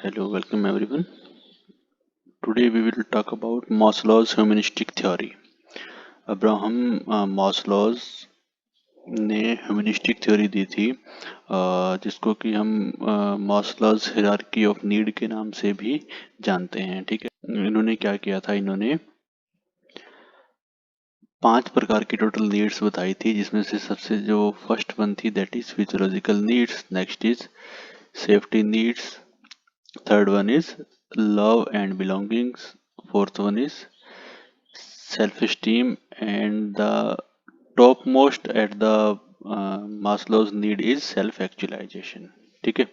Hello, welcome everyone. Today we will talk about Maslow's humanistic theory. Abraham Maslow's ने humanistic theory दी थी, जिसको कि हम मास्लोज हायरार्की ऑफ नीड के नाम से भी जानते हैं। ठीक है, इन्होंने क्या किया था, इन्होंने 5 प्रकार की टोटल नीड्स बताई थी, जिसमें से सबसे जो फर्स्ट वन थी that is physiological needs, next is safety needs, third one is love and belongings, fourth one is self-esteem, and the topmost at the Maslow's need is self-actualization. ठीक है,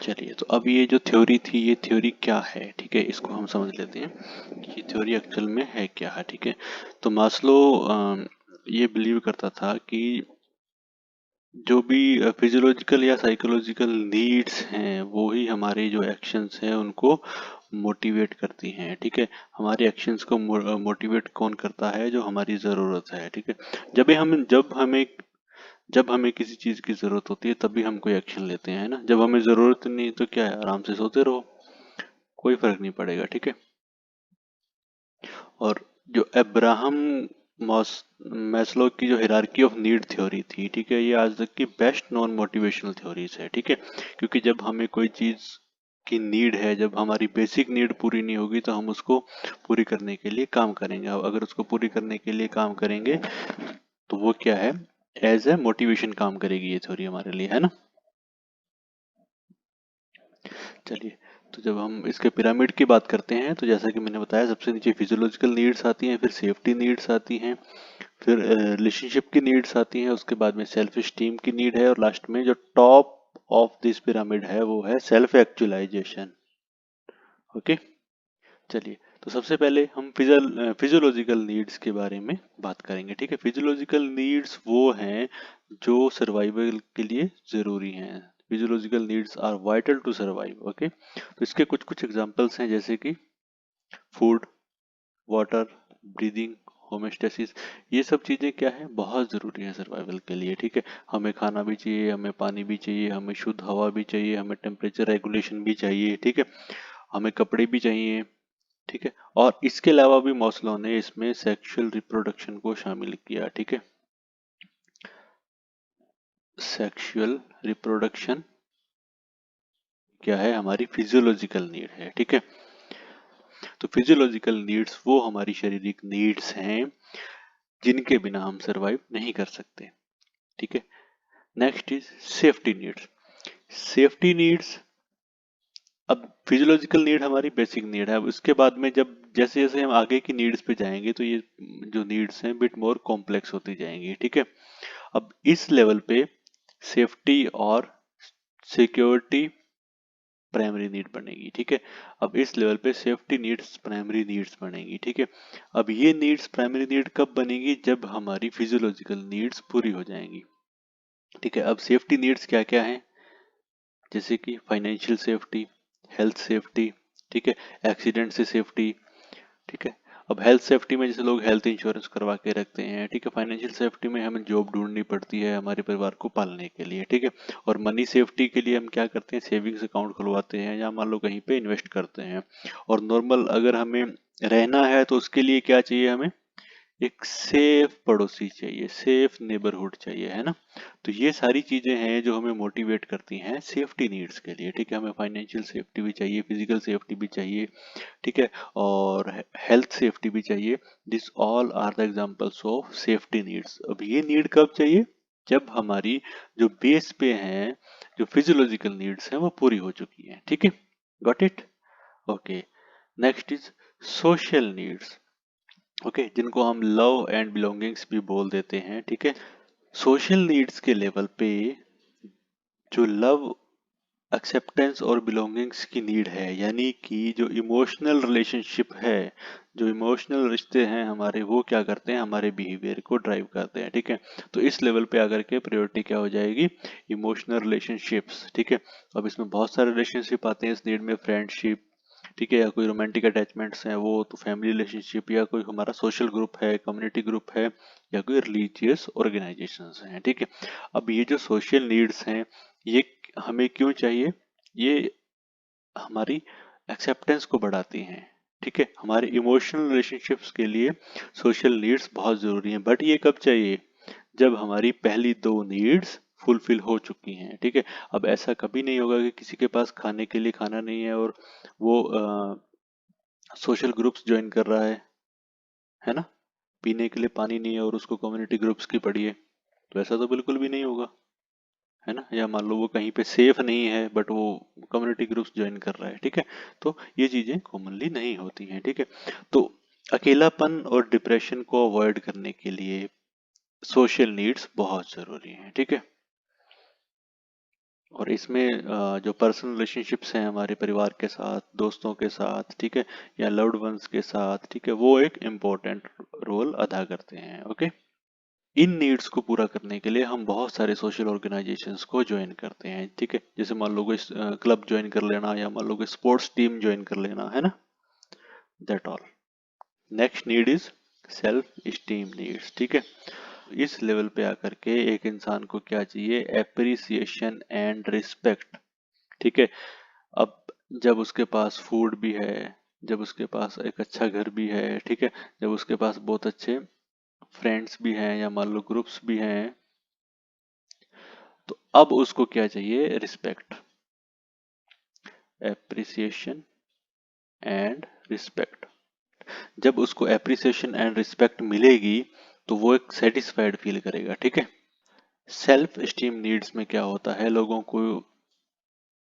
चलिए तो अब ये जो थ्योरी थी, ये थ्योरी क्या है, ठीक है, इसको हम समझ लेते हैं कि ये थ्योरी एक्चुअल में है क्या है। ठीक है, तो मास्लो ये बिलीव करता था कि जो भी फिजियोलॉजिकल या साइकोलॉजिकल नीड्स हैं, वो ही हमारे जो एक्शंस हैं उनको मोटिवेट करती हैं। ठीक है, हमारे एक्शंस को मोटिवेट कौन करता है? जो हमारी ज़रूरत है। ठीक है, जब हमें किसी चीज़ की ज़रूरत होती है तभी हम कोई एक्शन लेते हैं, है ना। जब हमें ज़रूरत नहीं तो क्या है, आराम से सोते रहो, कोई फर्क नहीं पड़ेगा। ठीक है, और जो अब्राहम मैस्लो की जो हायरार्की ऑफ नीड थ्योरी थी, ठीक है, ये आज तक की बेस्ट नॉन मोटिवेशनल थ्योरीज है। ठीक है, क्योंकि जब हमें कोई चीज़ की नीड है, जब हमारी बेसिक नीड पूरी नहीं होगी तो हम उसको पूरी करने के लिए काम करेंगे। अब अगर उसको पूरी करने के लिए काम करेंगे तो वो क्या है, एज ए मोटिवेशन काम करेगी ये थ्योरी हमारे लिए, है ना। चलिए, तो जब हम इसके पिरामिड की बात करते हैं तो जैसा कि मैंने बताया, सबसे नीचे फिजियोलॉजिकल नीड्स आती हैं, फिर सेफ्टी नीड्स आती हैं, फिर रिलेशनशिप की नीड्स आती हैं, उसके बाद में सेल्फ स्टीम की नीड है, और लास्ट में जो टॉप ऑफ दिस पिरामिड है वो है सेल्फ एक्चुअलाइजेशन। ओके, चलिए, तो सबसे पहले हम फिजियोलॉजिकल नीड्स के बारे में बात करेंगे। ठीक है, फिजियोलॉजिकल नीड्स वो हैं जो सर्वाइवल के लिए ज़रूरी हैं। Physiological needs are vital to survive. Okay, तो इसके कुछ कुछ एग्जांपल्स हैं, जैसे कि फूड, वाटर, ब्रीदिंग, होमेस्टेसिस। ये सब चीज़ें क्या है, बहुत ज़रूरी है सर्वाइवल के लिए। ठीक है, हमें खाना भी चाहिए, हमें पानी भी चाहिए, हमें शुद्ध हवा भी चाहिए, हमें टेम्परेचर रेगुलेशन भी चाहिए। ठीक है, हमें कपड़े भी चाहिए। ठीक है, और इसके अलावा भी मॉस्लो ने इसमें सेक्सुअल रिप्रोडक्शन को शामिल किया। ठीक है, सेक्सुअल रिप्रोडक्शन क्या है, हमारी फिजियोलॉजिकल नीड है। ठीक है, तो फिजियोलॉजिकल नीड्स वो हमारी शारीरिक नीड्स हैं जिनके बिना हम सरवाइव नहीं कर सकते। ठीक है, next is safety needs. Safety needs, अब फिजियोलॉजिकल नीड हमारी बेसिक नीड है। अब उसके बाद में जब जैसे जैसे हम आगे की नीड्स पे जाएंगे तो ये जो नीड्स हैं बिट मोर कॉम्प्लेक्स होती जाएंगी। ठीक है, अब इस लेवल पे सेफ्टी और सिक्योरिटी प्राइमरी नीड बनेगी। ठीक है, अब इस लेवल पे सेफ्टी नीड्स प्राइमरी नीड्स बनेगी। ठीक है, अब ये नीड्स प्राइमरी नीड कब बनेगी, जब हमारी फिजियोलॉजिकल नीड्स पूरी हो जाएंगी। ठीक है, अब सेफ्टी नीड्स क्या क्या है, जैसे कि फाइनेंशियल सेफ्टी, हेल्थ सेफ्टी, ठीक है, एक्सीडेंट से सेफ्टी। ठीक है, अब हेल्थ सेफ्टी में जैसे लोग हेल्थ इंश्योरेंस करवा के रखते हैं। ठीक है, फाइनेंशियल सेफ्टी में हमें जॉब ढूंढनी पड़ती है हमारे परिवार को पालने के लिए। ठीक है, और मनी सेफ्टी के लिए हम क्या करते हैं, सेविंग्स अकाउंट खुलवाते हैं या मान लो कहीं पे इन्वेस्ट करते हैं। और नॉर्मल अगर हमें रहना है तो उसके लिए क्या चाहिए, हमें एक सेफ पड़ोसी चाहिए, सेफ नेबरहुड चाहिए, है ना। तो ये सारी चीजें हैं जो हमें मोटिवेट करती हैं सेफ्टी नीड्स के लिए। ठीक है, हमें फाइनेंशियल सेफ्टी भी चाहिए, फिजिकल सेफ्टी भी चाहिए। ठीक है, और हेल्थ सेफ्टी भी चाहिए। This all are the examples of safety needs. अब ये नीड कब चाहिए, जब हमारी जो बेस पे हैं, जो फिजियोलॉजिकल नीड्स हैं वो पूरी हो चुकी हैं। ठीक है, got it. Okay, next is social needs. Okay, जिनको हम लव एंड बिलोंगिंग्स भी बोल देते हैं। ठीक है, सोशल नीड्स के लेवल पे जो लव, एक्सेप्टेंस और बिलोंगिंग्स की नीड है, यानी कि जो इमोशनल रिलेशनशिप है, जो इमोशनल रिश्ते हैं हमारे, वो क्या करते हैं, हमारे बिहेवियर को ड्राइव करते हैं। ठीक है, तो इस लेवल पे आकर के प्रायोरिटी क्या हो जाएगी, इमोशनल रिलेशनशिप्स। ठीक है, अब इसमें बहुत सारे रिलेशनशिप आते हैं इस नीड में, फ्रेंडशिप, ठीक है, या कोई रोमांटिक अटैचमेंट्स हैं वो, तो फैमिली रिलेशनशिप, या कोई हमारा सोशल ग्रुप है, कम्युनिटी ग्रुप है, या कोई रिलीजियस ऑर्गेनाइजेशंस हैं। ठीक है, अब ये जो सोशल नीड्स हैं ये हमें क्यों चाहिए, ये हमारी एक्सेप्टेंस को बढ़ाती हैं, ठीक है। हमारे इमोशनल रिलेशनशिप्स के लिए सोशल नीड्स बहुत जरूरी हैं, बट ये कब चाहिए, जब हमारी पहली दो नीड्स फुलफिल हो चुकी हैं, ठीक है। अब ऐसा कभी नहीं होगा कि किसी के पास खाने के लिए खाना नहीं है और वो सोशल ग्रुप्स ज्वाइन कर रहा है ना। पीने के लिए पानी नहीं है और उसको कम्युनिटी ग्रुप्स की पड़ी है, तो ऐसा तो बिल्कुल भी नहीं होगा, है ना। या मान लो वो कहीं पे सेफ नहीं है बट वो कम्युनिटी ग्रुप्स ज्वाइन कर रहा है, ठीक है। तो ये चीजें कॉमनली नहीं होती हैं, ठीक है। तो अकेलापन और डिप्रेशन को अवॉइड करने के लिए सोशल नीड्स बहुत जरूरी हैं, ठीक है। और इसमें जो पर्सनल रिलेशनशिप्स हैं हमारे परिवार के साथ, दोस्तों के साथ, ठीक है, या लव्ड वंस के साथ, ठीक है, वो एक इम्पोर्टेंट रोल अदा करते हैं, ओके। इन नीड्स को पूरा करने के लिए हम बहुत सारे सोशल ऑर्गेनाइजेशंस को ज्वाइन करते हैं, ठीक है। जैसे मान लो कोई क्लब ज्वाइन कर लेना, या मान लो कोई स्पोर्ट्स टीम ज्वाइन कर लेना, है ना। That all. Next need is self esteem needs, ठीक है। इस लेवल पे आकर के एक इंसान को क्या चाहिए, एप्रिसिएशन एंड रिस्पेक्ट, ठीक है। अब जब उसके पास फूड भी है, जब उसके पास एक अच्छा घर भी है, ठीक है, जब उसके पास बहुत अच्छे फ्रेंड्स भी हैं या मान लो ग्रुप्स भी हैं, तो अब उसको क्या चाहिए, रिस्पेक्ट, एप्रिसिएशन एंड रिस्पेक्ट। जब उसको एप्रिसिएशन एंड रिस्पेक्ट मिलेगी तो वो एक सेटिस्फाइड फील करेगा, ठीक है। सेल्फ स्टीम नीड्स में क्या होता है, लोगों को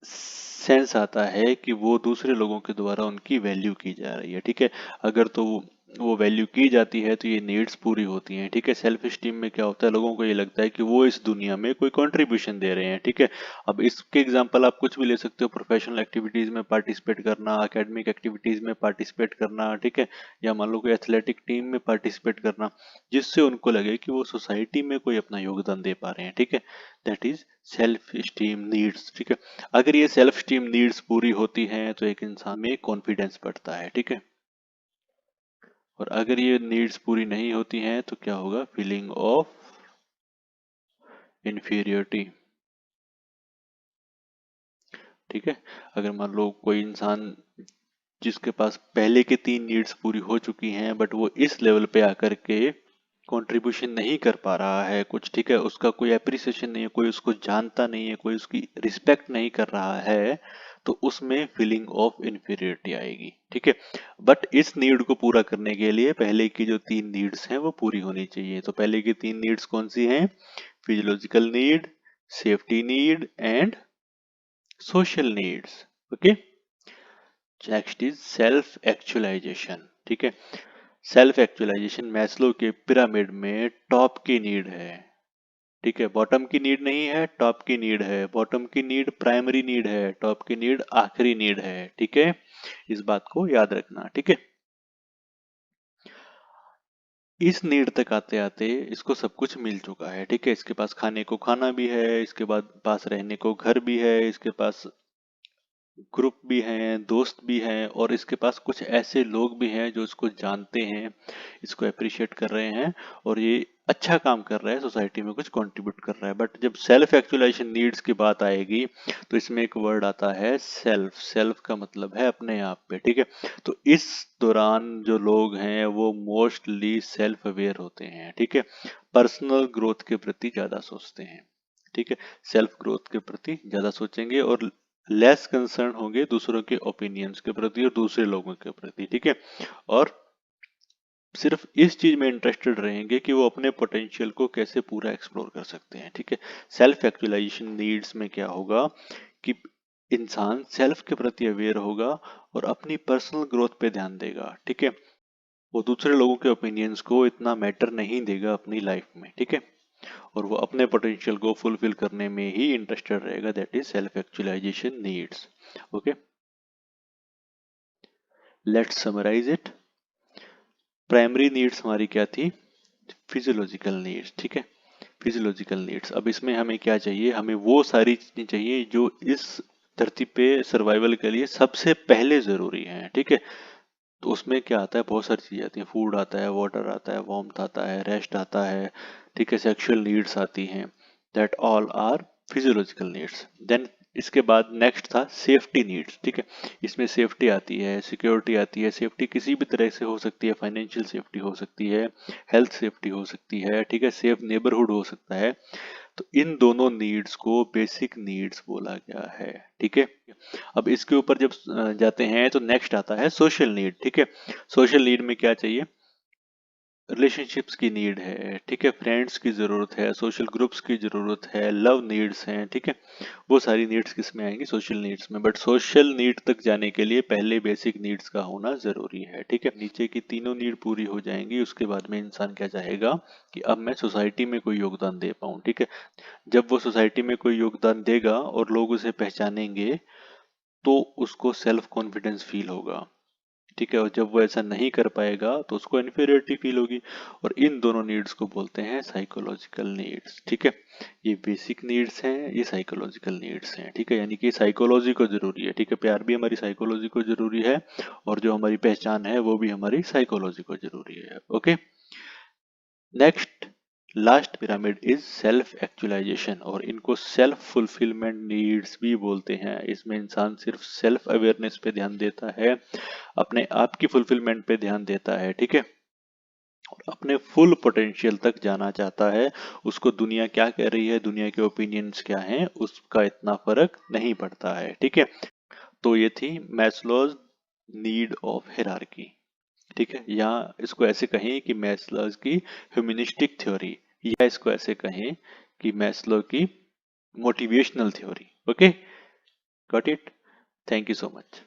सेंस आता है कि वो दूसरे लोगों के द्वारा उनकी वैल्यू की जा रही है, ठीक है। अगर तो वो वैल्यू की जाती है तो ये नीड्स पूरी होती हैं, ठीक है। सेल्फ स्टीम में क्या होता है, लोगों को ये लगता है कि वो इस दुनिया में कोई कंट्रीब्यूशन दे रहे हैं, ठीक है। अब इसके एग्जांपल आप कुछ भी ले सकते हो, प्रोफेशनल एक्टिविटीज में पार्टिसिपेट करना, एकेडमिक एक्टिविटीज में पार्टिसिपेट करना, ठीक है, या मान लो कोई एथलेटिक टीम में पार्टिसिपेट करना, जिससे उनको लगे कि वो सोसाइटी में कोई अपना योगदान दे पा रहे हैं, ठीक है। That is self esteem needs, ठीक है। अगर ये सेल्फ स्टीम नीड्स पूरी होती हैं तो एक इंसान में कॉन्फिडेंस बढ़ता है, ठीक है। और अगर ये नीड्स पूरी नहीं होती हैं तो क्या होगा, फीलिंग ऑफ इन्फीरियरिटी, ठीक है। अगर मान लो कोई इंसान जिसके पास पहले के तीन नीड्स पूरी हो चुकी हैं बट वो इस लेवल पे आकर के कंट्रीब्यूशन नहीं कर पा रहा है कुछ, ठीक है, उसका कोई एप्रिसिएशन नहीं है, कोई उसको जानता नहीं है, कोई उसकी रिस्पेक्ट नहीं कर रहा है, तो उसमें फीलिंग ऑफ इन्फीरियरिटी आएगी, ठीक है। बट इस नीड को पूरा करने के लिए पहले की जो तीन नीड्स हैं वो पूरी होनी चाहिए। तो पहले की तीन नीड्स कौन सी हैं, physiological need, safety need and social needs, okay. Next is self actualization, ठीक है। सेल्फ एक्चुअलाइजेशन मैस्लो के पिरामिड में टॉप की नीड है, ठीक है। बॉटम की नीड नहीं है, टॉप की नीड है। बॉटम की नीड प्राइमरी नीड है, टॉप की नीड आखिरी नीड है, ठीक है। इस बात को याद रखना, ठीक है। इस नीड तक आते आते इसको सब कुछ मिल चुका है, ठीक है। इसके पास खाने को खाना भी है, इसके बाद पास रहने को घर भी है, इसके पास ग्रुप भी हैं, दोस्त भी हैं, और इसके पास कुछ ऐसे लोग भी हैं जो इसको जानते हैं, इसको अप्रिशिएट कर रहे हैं, और ये अच्छा काम कर रहा है, सोसाइटी में कुछ कंट्रीब्यूट कर रहा है। बट जब सेल्फ एक्चुअलाइजेशन नीड्स की बात आएगी तो इसमें एक वर्ड आता है सेल्फ। सेल्फ का मतलब है अपने आप पे, ठीक है। तो इस दौरान जो लोग हैं वो मोस्टली सेल्फ अवेयर होते हैं, ठीक है। पर्सनल ग्रोथ के प्रति ज्यादा सोचते हैं, ठीक है। सेल्फ ग्रोथ के प्रति ज्यादा सोचेंगे और लेस कंसर्न होंगे दूसरों के ओपिनियंस के प्रति और दूसरे लोगों के प्रति, ठीक है। और सिर्फ इस चीज में इंटरेस्टेड रहेंगे कि वो अपने पोटेंशियल को कैसे पूरा एक्सप्लोर कर सकते हैं, ठीक है। सेल्फ एक्चुअलाइजेशन नीड्स में क्या होगा कि इंसान सेल्फ के प्रति अवेयर होगा और अपनी पर्सनल ग्रोथ पे ध्यान देगा, ठीक है। वो दूसरे लोगों के ओपिनियंस को इतना मैटर नहीं देगा अपनी लाइफ में, ठीक है। और वो अपने पोटेंशियल को फुलफिल करने में ही इंटरेस्टेड रहेगा। That is self actualization needs, okay. Let's summarize it. Primary needs हमारी क्या थी, फिजियोलॉजिकल नीड्स, ठीक है। फिजियोलॉजिकल नीड्स, अब इसमें हमें क्या चाहिए, हमें वो सारी चीजें चाहिए जो इस धरती पे सर्वाइवल के लिए सबसे पहले जरूरी हैं, ठीक है। तो उसमें क्या आता है, बहुत सारी चीजें आती हैं, फूड आता है, वाटर आता है, वार्मथ आता है, रेस्ट आता है, ठीक है, सेक्सुअल नीड्स आती हैं। That all are physiological needs. Then इसके बाद नेक्स्ट था सेफ्टी नीड्स, ठीक है। इसमें सेफ्टी आती है, सिक्योरिटी आती है। सेफ्टी किसी भी तरह से हो सकती है, फाइनेंशियल सेफ्टी हो सकती है, हेल्थ सेफ्टी हो सकती है, ठीक है, सेफ नेबरहुड हो सकता है। तो इन दोनों नीड्स को बेसिक नीड्स बोला गया है, ठीक है। अब इसके ऊपर जब जाते हैं तो नेक्स्ट आता है सोशल नीड, ठीक है। सोशल नीड में क्या चाहिए? रिलेशनशिप्स की नीड है, ठीक है, फ्रेंड्स की जरूरत है, सोशल ग्रुप्स की जरूरत है, लव नीड्स हैं, ठीक है। वो सारी नीड्स किस में आएंगी? सोशल नीड्स में। बट सोशल नीड तक जाने के लिए पहले बेसिक नीड्स का होना जरूरी है, ठीक है। नीचे की तीनों नीड पूरी हो जाएंगी, उसके बाद में इंसान क्या चाहेगा कि अब मैं सोसाइटी में कोई योगदान दे पाऊं, ठीक है। जब वो सोसाइटी में कोई योगदान देगा और लोग उसे पहचानेंगे तो उसको सेल्फ कॉन्फिडेंस फील होगा, ठीक है। और जब वो ऐसा नहीं कर पाएगा तो उसको इन्फीरियरिटी फील होगी। और इन दोनों नीड्स को बोलते हैं साइकोलॉजिकल नीड्स, ठीक है। ये बेसिक नीड्स हैं, ये साइकोलॉजिकल नीड्स हैं, ठीक है। यानी कि साइकोलॉजी को जरूरी है, ठीक है। प्यार भी हमारी साइकोलॉजी को जरूरी है और जो हमारी पहचान है वो भी हमारी साइकोलॉजी को जरूरी है। Okay, next last pyramid is self actualization, और इनको सेल्फ फुलफिलमेंट नीड्स भी बोलते हैं। इसमें इंसान सिर्फ सेल्फ अवेयरनेस पे ध्यान देता है, अपने आप की फुलफिलमेंट पे ध्यान देता है, ठीक है, और अपने फुल पोटेंशियल तक जाना चाहता है। उसको दुनिया क्या कह रही है, दुनिया के ओपिनियंस क्या हैं, उसका इतना फर्क नहीं पड़ता है, ठीक है। तो ये थी मैस्लोज नीड ऑफ हिरार्की, ठीक है। यहाँ इसको ऐसे कहें कि मैस्लो की ह्यूमनिस्टिक थ्योरी, या इसको ऐसे कहें कि मैस्लो की motivational theory. Okay, got it. Thank you so much.